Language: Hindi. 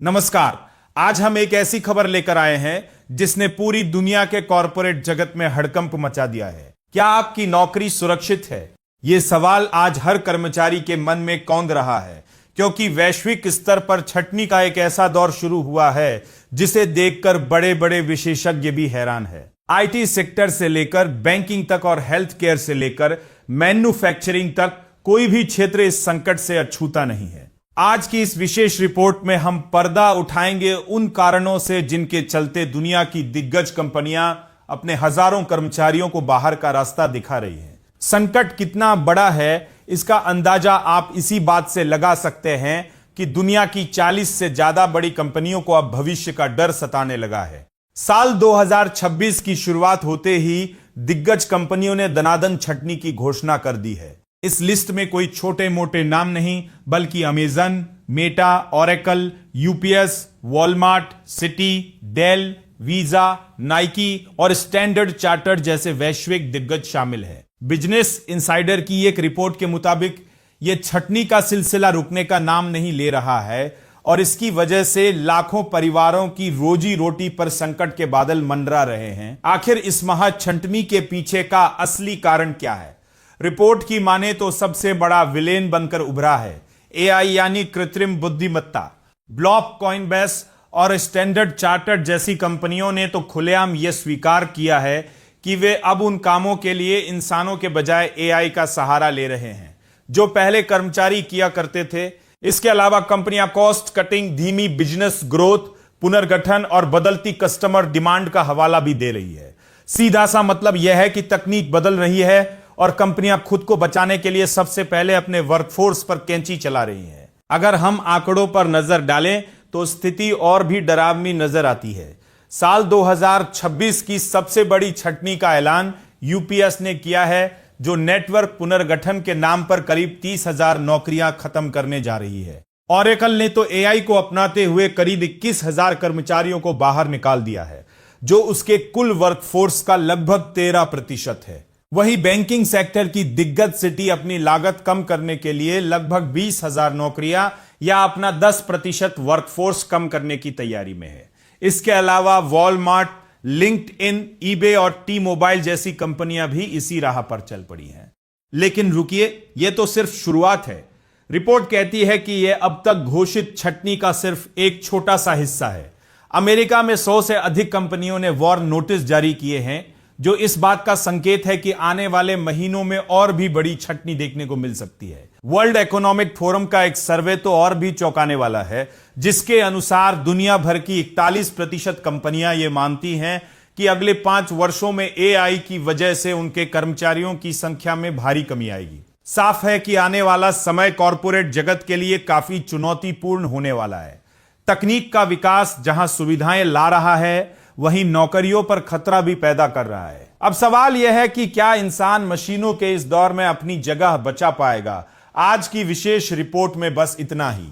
नमस्कार। आज हम एक ऐसी खबर लेकर आए हैं जिसने पूरी दुनिया के कॉरपोरेट जगत में हड़कंप मचा दिया है। क्या आपकी नौकरी सुरक्षित है? यह सवाल आज हर कर्मचारी के मन में कौंध रहा है, क्योंकि वैश्विक स्तर पर छटनी का एक ऐसा दौर शुरू हुआ है जिसे देखकर बड़े बड़े विशेषज्ञ भी हैरान है। आईटी सेक्टर से लेकर बैंकिंग तक और हेल्थ केयर से लेकर मैन्युफैक्चरिंग तक कोई भी क्षेत्र इस संकट से अछूता नहीं है। आज की इस विशेष रिपोर्ट में हम पर्दा उठाएंगे उन कारणों से जिनके चलते दुनिया की दिग्गज कंपनियां अपने हजारों कर्मचारियों को बाहर का रास्ता दिखा रही हैं। संकट कितना बड़ा है इसका अंदाजा आप इसी बात से लगा सकते हैं कि दुनिया की 40 से ज्यादा बड़ी कंपनियों को अब भविष्य का डर सताने लगा है। साल 2026 की शुरुआत होते ही दिग्गज कंपनियों ने दनादन छटनी की घोषणा कर दी है। इस लिस्ट में कोई छोटे मोटे नाम नहीं, बल्कि Amazon, Meta, Oracle, UPS, Walmart, Citi, Dell, Visa, Nike और स्टैंडर्ड चार्टर्ड जैसे वैश्विक दिग्गज शामिल हैं। बिजनेस इनसाइडर की एक रिपोर्ट के मुताबिक यह छटनी का सिलसिला रुकने का नाम नहीं ले रहा है और इसकी वजह से लाखों परिवारों की रोजी रोटी पर संकट के बादल मंडरा रहे हैं। आखिर इस महाछंटनी के पीछे का असली कारण क्या है? रिपोर्ट की माने तो सबसे बड़ा विलेन बनकर उभरा है एआई यानी कृत्रिम बुद्धिमत्ता। ब्लॉक, कॉइनबेस और स्टैंडर्ड चार्टर्ड जैसी कंपनियों ने तो खुलेआम यह स्वीकार किया है कि वे अब उन कामों के लिए इंसानों के बजाय एआई का सहारा ले रहे हैं जो पहले कर्मचारी किया करते थे। इसके अलावा कंपनियां कॉस्ट कटिंग, धीमी बिजनेस ग्रोथ, पुनर्गठन और बदलती कस्टमर डिमांड का हवाला भी दे रही है। सीधा सा मतलब यह है कि तकनीक बदल रही है और कंपनियां खुद को बचाने के लिए सबसे पहले अपने वर्कफोर्स पर कैंची चला रही हैं। अगर हम आंकड़ों पर नजर डालें तो स्थिति और भी डरावनी नजर आती है। साल 2026 की सबसे बड़ी छटनी का ऐलान यूपीएस ने किया है, जो नेटवर्क पुनर्गठन के नाम पर करीब 30,000 नौकरियां खत्म करने जा रही है। ओरेकल ने तो एआई को अपनाते हुए करीब 21,000 कर्मचारियों को बाहर निकाल दिया है, जो उसके कुल वर्कफोर्स का लगभग 13% है। वहीं बैंकिंग सेक्टर की दिग्गज सिटी अपनी लागत कम करने के लिए लगभग 20,000 नौकरियां या अपना 10% वर्कफोर्स कम करने की तैयारी में है। इसके अलावा वॉलमार्ट, लिंक्डइन, ईबे और टी मोबाइल जैसी कंपनियां भी इसी राह पर चल पड़ी हैं। लेकिन रुकिए, यह तो सिर्फ शुरुआत है। रिपोर्ट कहती है कि यह अब तक घोषित छटनी का सिर्फ एक छोटा सा हिस्सा है। अमेरिका में 100 से अधिक कंपनियों ने वॉर नोटिस जारी किए हैं, जो इस बात का संकेत है कि आने वाले महीनों में और भी बड़ी छटनी देखने को मिल सकती है। वर्ल्ड इकोनॉमिक फोरम का एक सर्वे तो और भी चौंकाने वाला है, जिसके अनुसार दुनिया भर की 41% कंपनियां ये मानती हैं कि अगले 5 वर्षों में एआई की वजह से उनके कर्मचारियों की संख्या में भारी कमी आएगी। साफ है कि आने वाला समय कॉरपोरेट जगत के लिए काफी चुनौतीपूर्ण होने वाला है। तकनीक का विकास जहां सुविधाएं ला रहा है, वहीं नौकरियों पर खतरा भी पैदा कर रहा है। अब सवाल यह है कि क्या इंसान मशीनों के इस दौर में अपनी जगह बचा पाएगा? आज की विशेष रिपोर्ट में बस इतना ही।